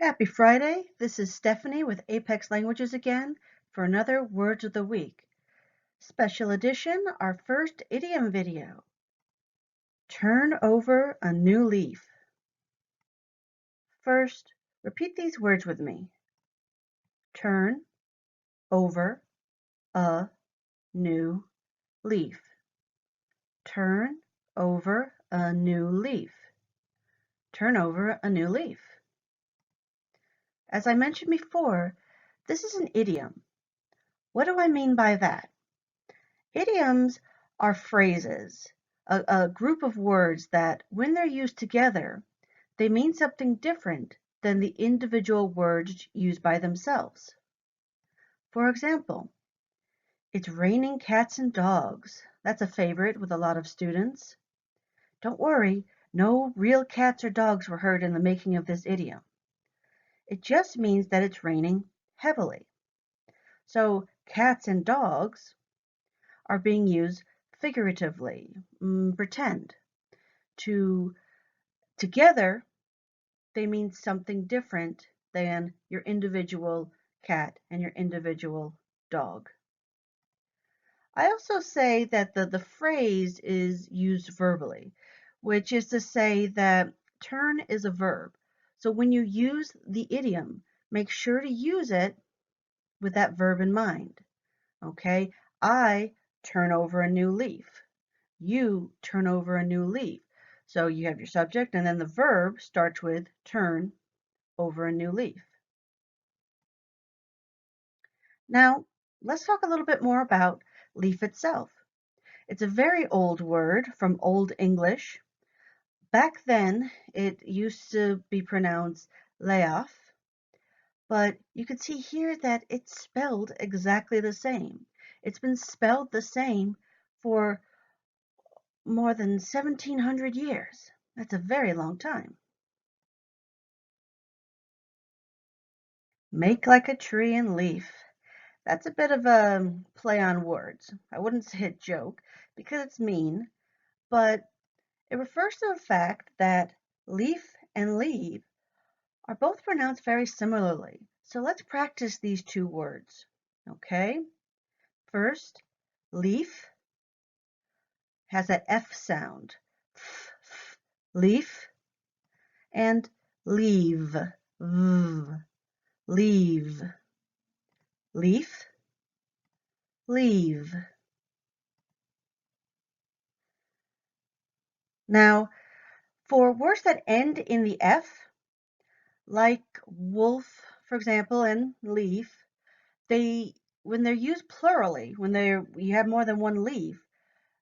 Happy Friday. This is Stephanie with Apex Languages again for another Words of the Week. Special edition, our first idiom video. Turn over a new leaf. First, repeat these words with me. Turn over a new leaf. Turn over a new leaf. Turn over a new leaf. As I mentioned before, this is an idiom. What do I mean by that? Idioms are phrases, a group of words that, when they're used together, they mean something different than the individual words used by themselves. For example, it's raining cats and dogs. That's a favorite with a lot of students. Don't worry, no real cats or dogs were hurt in the making of this idiom. It just means that it's raining heavily. So cats and dogs are being used figuratively, pretend. Together, they mean something different than your individual cat and your individual dog. I also say that the phrase is used verbally, which is to say that turn is a verb. So when you use the idiom, make sure to use it with that verb in mind. Okay, I turn over a new leaf. You turn over a new leaf. So you have your subject and then the verb starts with turn over a new leaf. Now, let's talk a little bit more about leaf itself. It's a very old word from Old English. Back then, it used to be pronounced leaf, but you can see here that it's spelled exactly the same. It's been spelled the same for more than 1700 years. That's a very long time. Make like a tree and leaf. That's a bit of a play on words. I wouldn't say a joke because it's mean, but it refers to the fact that leaf and leave are both pronounced very similarly. So let's practice these two words. Okay? First, leaf has that F sound. Leaf, and leave. Leave. Leaf, leave. Now, for words that end in the F, like wolf, for example, and leaf, when they're used plurally, you have more than one leaf,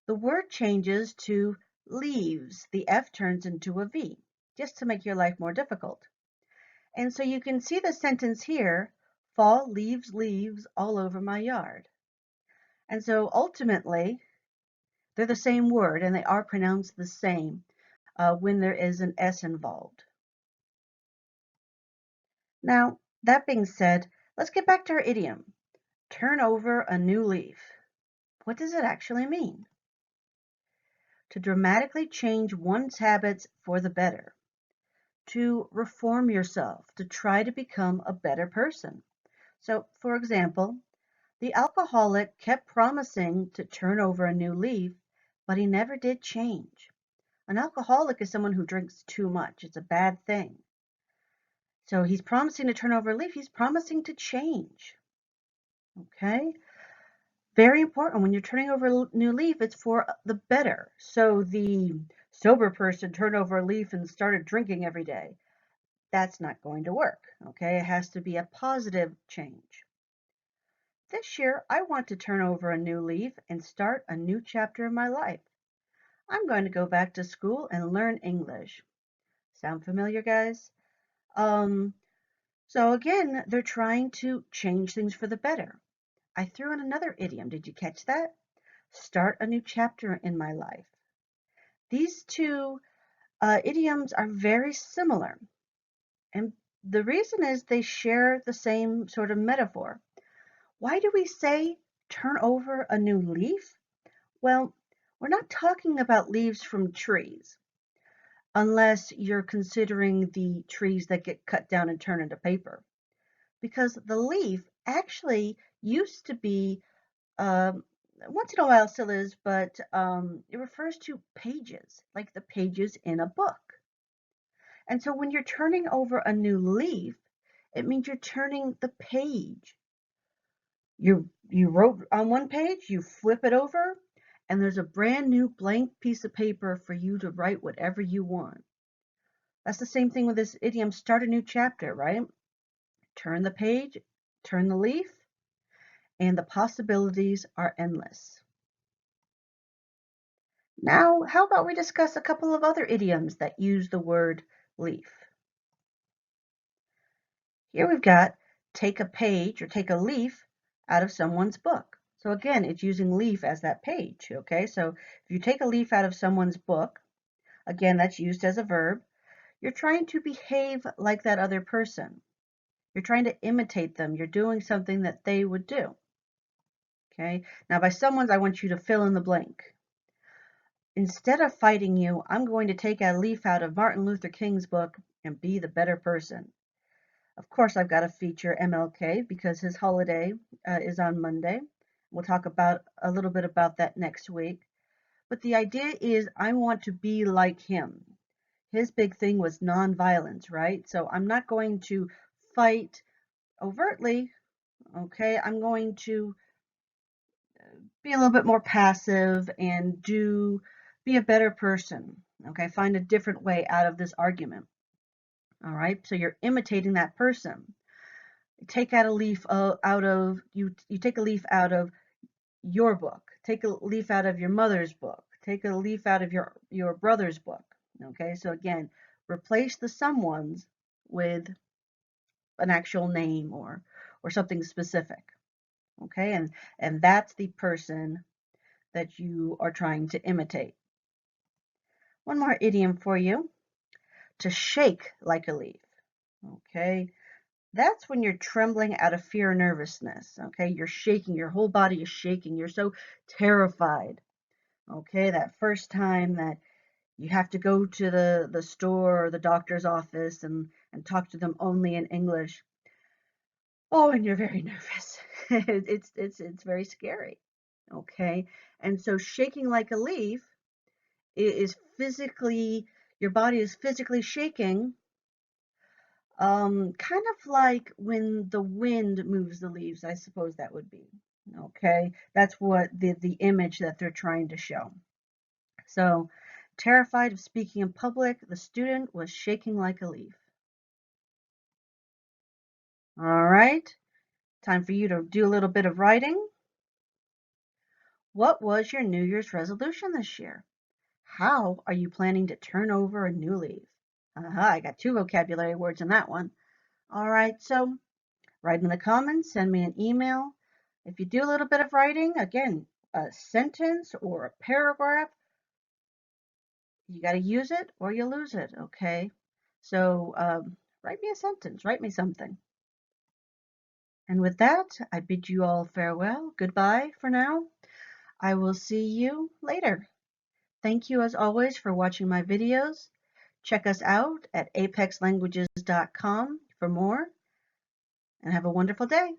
the word changes to leaves. The F turns into a V, just to make your life more difficult. And so you can see the sentence here, fall leaves leaves all over my yard. And so ultimately, they're the same word and they are pronounced the same when there is an S involved. Now, that being said, let's get back to our idiom. Turn over a new leaf. What does it actually mean? To dramatically change one's habits for the better. To reform yourself, to try to become a better person. So, for example, the alcoholic kept promising to turn over a new leaf, but he never did change. An alcoholic is someone who drinks too much. It's a bad thing. So he's promising to turn over a leaf. He's promising to change. Okay? Very important. When you're turning over a new leaf, it's for the better. So the sober person turned over a leaf and started drinking every day. That's not going to work. Okay? It has to be a positive change. This year, I want to turn over a new leaf and start a new chapter in my life. I'm going to go back to school and learn English. Sound familiar, guys? So again, they're trying to change things for the better. I threw in another idiom. Did you catch that? Start a new chapter in my life. These two idioms are very similar. And the reason is they share the same sort of metaphor. Why do we say turn over a new leaf? Well, we're not talking about leaves from trees. unless you're considering the trees that get cut down and turned into paper. Because the leaf actually used to be, once in a while still is, but it refers to pages, like the pages in a book. And so when you're turning over a new leaf, it means you're turning the page. You wrote on one page, you flip it over, and there's a brand new blank piece of paper for you to write whatever you want. That's the same thing with this idiom, start a new chapter, right? Turn the page, turn the leaf, and the possibilities are endless. Now, how about we discuss a couple of other idioms that use the word leaf? Here we've got take a page or take a leaf out of someone's book. So again, it's using leaf as that page, okay? So if you take a leaf out of someone's book, again, that's used as a verb. You're trying to behave like that other person. You're trying to imitate them. You're doing something that they would do, okay? Now by someone's, I want you to fill in the blank. Instead of fighting you, I'm going to take a leaf out of Martin Luther King's book and be the better person. Of course, I've got to feature MLK because his holiday is on Monday. We'll talk about a little bit about that next week. But the idea is I want to be like him. His big thing was nonviolence, right? So I'm not going to fight overtly, okay? I'm going to be a little bit more passive and be a better person, okay? Find a different way out of this argument, all right? So you're imitating that person. Take out a leaf out of you take a leaf out of your book, take a leaf out of your mother's book, take a leaf out of your brother's book, okay? So again, replace the someone's with an actual name or something specific, okay? And that's the person that you are trying to imitate. One more idiom for you: to shake like a leaf, okay? That's when you're trembling out of fear or nervousness, okay? You're shaking, your whole body is shaking. You're so terrified, okay? That first time that you have to go to the store or the doctor's office and talk to them only in English. Oh, and you're very nervous. It's very scary, okay? And so shaking like a leaf is physically, your body is physically shaking. Kind of like when the wind moves the leaves, I suppose that would be. Okay, that's what the image that they're trying to show. So, terrified of speaking in public, the student was shaking like a leaf. All right, time for you to do a little bit of writing. What was your New Year's resolution this year? How are you planning to turn over a new leaf? Aha, I got 2 vocabulary words in that one. All right, so write in the comments, send me an email. If you do a little bit of writing, again, a sentence or a paragraph, you got to use it or you lose it, okay? So write me a sentence, write me something. And with that, I bid you all farewell. Goodbye for now. I will see you later. Thank you as always for watching my videos. Check us out at apexlanguages.com for more, and have a wonderful day.